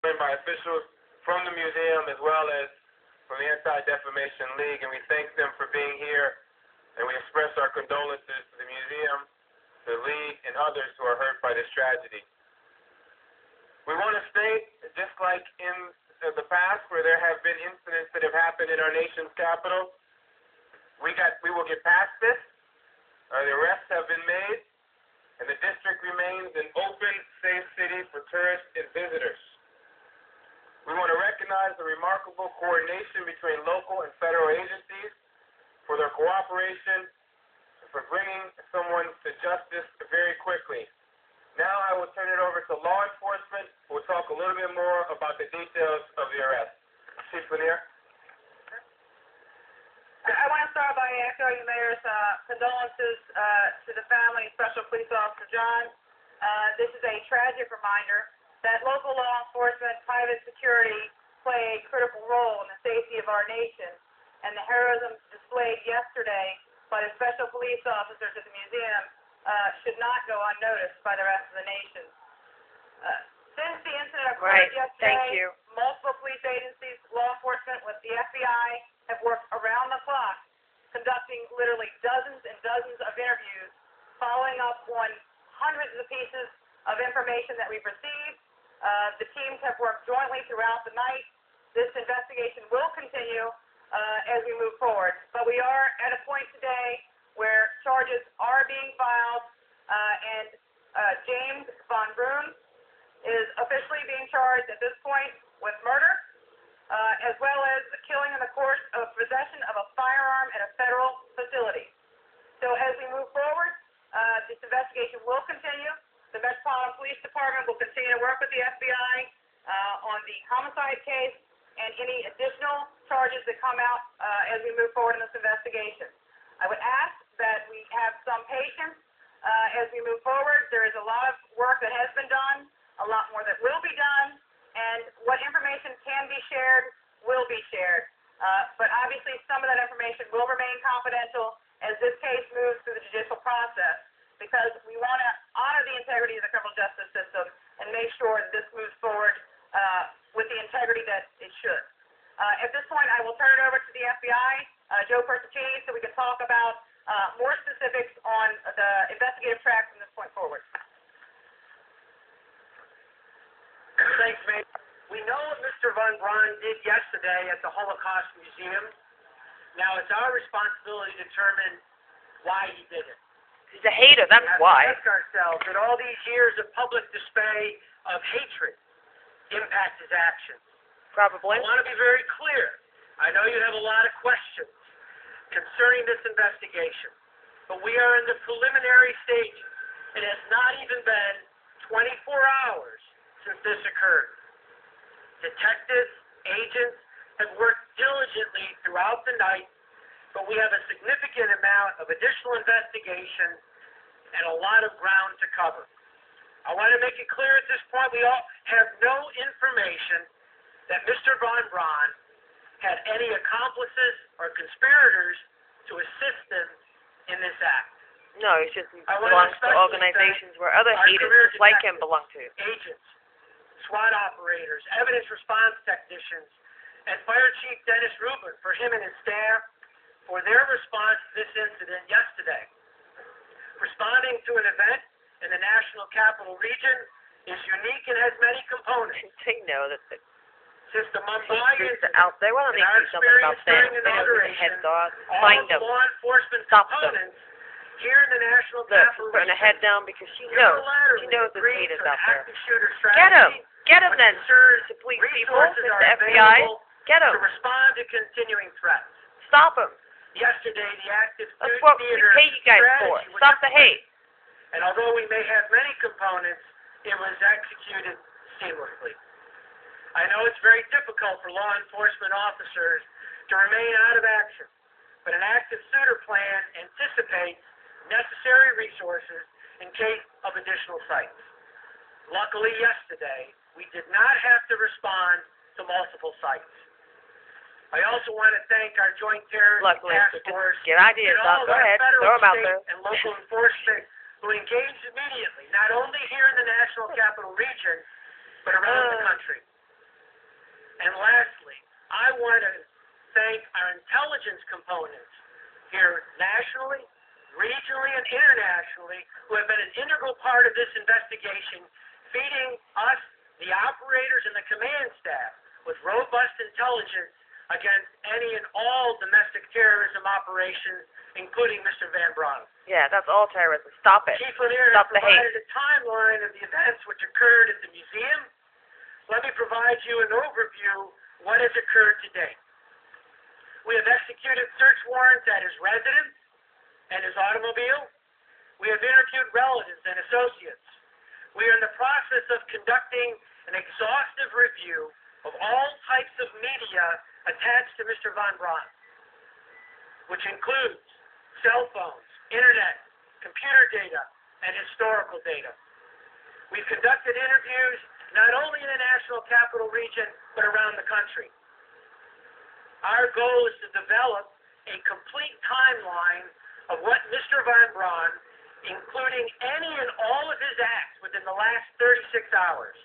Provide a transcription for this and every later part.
joined by officials from the museum as well as from the Anti-Defamation League, and we thank them for being here, and we express our condolences to the museum, to the League, and others who are hurt by this tragedy. We want to state, just like in the past where there have been incidents that have happened in our nation's capital, we will get past this. The arrests have been made, and the district remains an open, safe city for tourists and visitors. We want to recognize the remarkable coordination between local and federal agencies for their cooperation and for bringing someone to justice very quickly. Now I will turn it over to law enforcement, who will talk a little bit more about the details of the arrest. Chief Lanier. I want to start by echoing the Mayor's condolences to the family, Special Police Officer John. This is a tragic reminder that local law enforcement, private security play a critical role in the safety of our nation, and the heroism displayed yesterday by the special police officers at the museum should not go unnoticed by the rest of the nation. Since the incident occurred yesterday, multiple police agencies, law enforcement with the FBI have worked around the clock, conducting literally dozens and dozens of interviews, following up on hundreds of pieces of information that we've received. The teams have worked jointly throughout the night. This investigation will continue as we move forward. But we are at a point today where charges are being filed, and James Von Broom is officially being charged at this point with murder, as well as killing in the course of possession of a firearm at a federal facility. So as we move forward, this investigation will continue. The Metropolitan Police Department will continue to work with the FBI on the homicide case and any additional charges that come out as we move forward in this investigation. I would ask that we have some patience as we move forward. There is a lot of work that has been done, a lot more that will be done, and what information can be shared will be shared. But obviously some of that information will remain confidential as this case moves through the judicial process, because we want to honor the integrity of the criminal justice system and make sure that this moves forward with the integrity that it should. At this point, I will turn it over to the FBI, Joe Persicini, so we can talk about more specifics on the investigative track from this point forward. Thanks, Mayor. We know what Mr. Von Braun did yesterday at the Holocaust Museum. Now it's our responsibility to determine why he did it. He's a hater, that's why. We ask ourselves, did all these years of public display of hatred impact his actions? Probably. I want to be very clear. I know you have a lot of questions concerning this investigation, but we are in the preliminary stages. It has not even been 24 hours since this occurred. Detectives, agents have worked diligently throughout the night, but we have a significant amount of additional investigation and a lot of ground to cover. I want to make it clear at this point, we all have no information that Mr. Von Braun had any accomplices or conspirators to assist him in this act. No, he just belongs to organizations where other haters just like him belong to. Agents, SWAT operators, evidence response technicians, and Fire Chief Dennis Rubin for him and his staff for their response to this incident yesterday. Responding to an event in the National Capital Region is unique and has many components. They know that the Since the Mumbai incident, out there, why don't they do something about them? They don't need a head dog. Find them. Law enforcement Stop them. components here in the National Capital She's putting her Region head down because she knows there's agreed haters to out there. active shooter Get him! strategy, Get him which then, ensures the police people, resources the are FBI. available Get to him! respond to continuing threats. Stop him! Yesterday, the active That's student what we theater pay you guys for. strategy was Stop the hate. and although we may have many components, it was executed seamlessly. I know it's very difficult for law enforcement officers to remain out of action, but an active shooter plan anticipates necessary resources in case of additional sites. Luckily, yesterday, we did not have to respond to multiple sites. I also want to thank our Joint Terrorism Task Force get ideas and all out. Go of our ahead. federal, Throw them out state, there. and local enforcement who engaged immediately, not only here in the National Capital Region, but around the country. intelligence components here nationally, regionally, and internationally who have been an integral part of this investigation, feeding us, the operators and the command staff, with robust intelligence against any and all domestic terrorism operations, including Mr. Van Braun. Yeah, that's all terrorism. Stop it. Chief Lanier has Stop the hate. provided a timeline of the events which occurred at the museum. Let me provide you an overview of what has occurred today. We have executed search warrants at his residence and his automobile. We have interviewed relatives and associates. We are in the process of conducting an exhaustive review of all types of media attached to Mr. Van Braun, which includes cell phones, internet, computer data, and historical data. We've conducted interviews not only in the National Capital Region, but around the country. Our goal is to develop a complete timeline of what Mr. Van Braun, including any and all of his acts within the last 36 hours.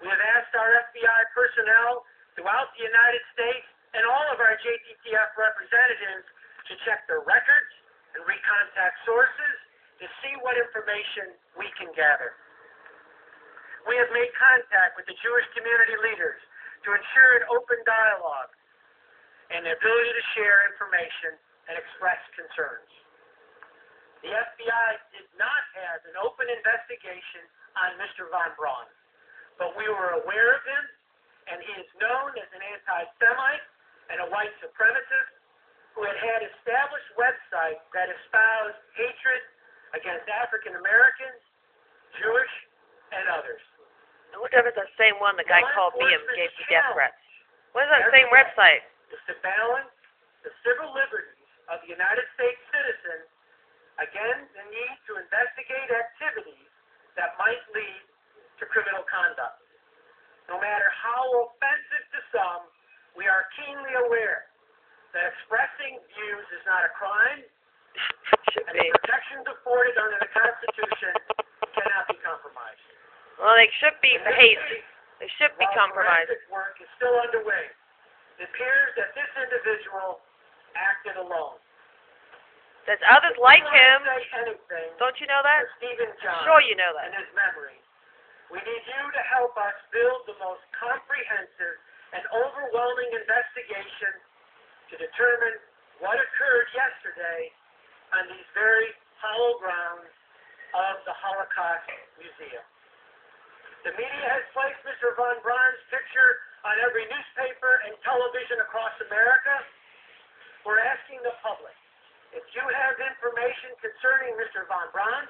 We have asked our FBI personnel throughout the United States and all of our JTTF representatives to check their records and recontact sources to see what information we can gather. We have made contact with the Jewish community leaders to ensure an open dialogue and the ability to share information and express concerns. The FBI did not have an open investigation on Mr. Van Braun, but we were aware of him, and he is known as an anti-Semite and a white supremacist who had established websites that espoused hatred against African Americans, Jewish, and others. I wonder if it's the same one the guy called me and gave me death threats. What is that same website? Is to balance the civil liberties of the United States citizen against the need to investigate activities that might lead to criminal conduct. No matter how offensive to some, we are keenly aware that expressing views is not a crime, and the protections afforded under the Constitution cannot be compromised. Well, they should be for hate. They should be compromised. Forensic work is still underway. It appears that this individual acted alone. There's others like him. Anything Don't you know that? Stephen John, Sure you know that. in his memory. We need you to help us build the most comprehensive and overwhelming investigation to determine what occurred yesterday on these very hollow grounds of the Holocaust Museum. The media has placed Mr. Van Braun's picture on every newspaper and television across America. We're asking the public, if you have information concerning Mr. Van Braun,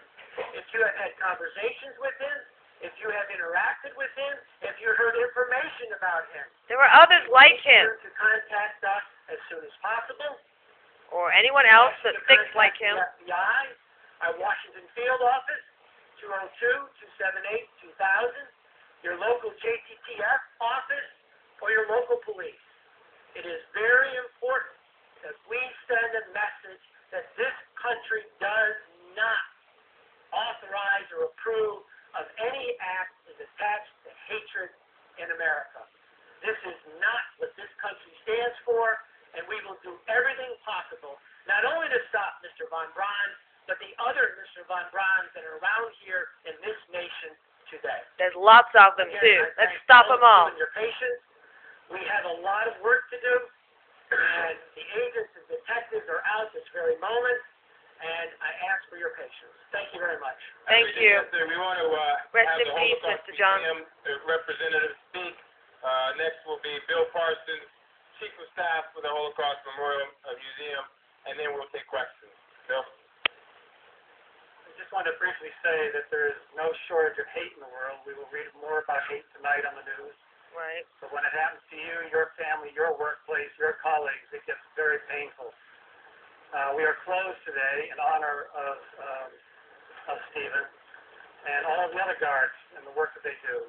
if you have had conversations with him, if you have interacted with him, if you heard information about him, There were others like be sure him, to contact us as soon as possible. or anyone else that thinks like him. The FBI, our Washington field office, 202-278-2000, your local JTTF office, or your local police. It is very important that we send a message that this country does not authorize or approve of any act that is attached to hatred in America. This is not what this country stands for, and we will do everything possible, not only to stop Mr. Van Braun, but the other Mr. Van Brauns that are around here in this nation today. There's lots of them, Again, too. I Let's thank stop them all. you and your patience. We have a lot of work to do, and the agents and detectives are out this very moment, and I ask for your patience. Thank you very much. Thank you. We want to Rest have in the peace, Holocaust Mr. John. Museum representative speak. Next will be Bill Parsons, Chief of Staff for the Holocaust Memorial Museum, and then we'll take questions. Bill? I just want to briefly say that there is no shortage of hate in the world. We will read more about hate tonight on the news. Right. But when it happens to you, your family, your workplace, your colleagues, it gets very painful. We are closed today in honor of Stephen and all the other guards and the work that they do.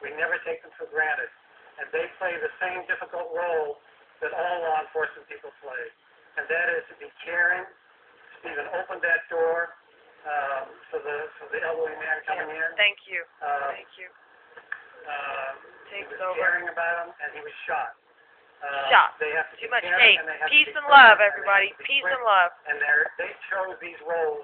We never take them for granted. And they play the same difficult role that all law enforcement people play. And that is to be caring. Stephen opened that door for the elderly man coming in. Thank you. Thank you. He Takes was over. caring about him, and he was shot. Shot. They have to Too be much caring, hate. and they have to Peace be and present, love, and they have everybody. to be Peace quick, and love. and they chose these roles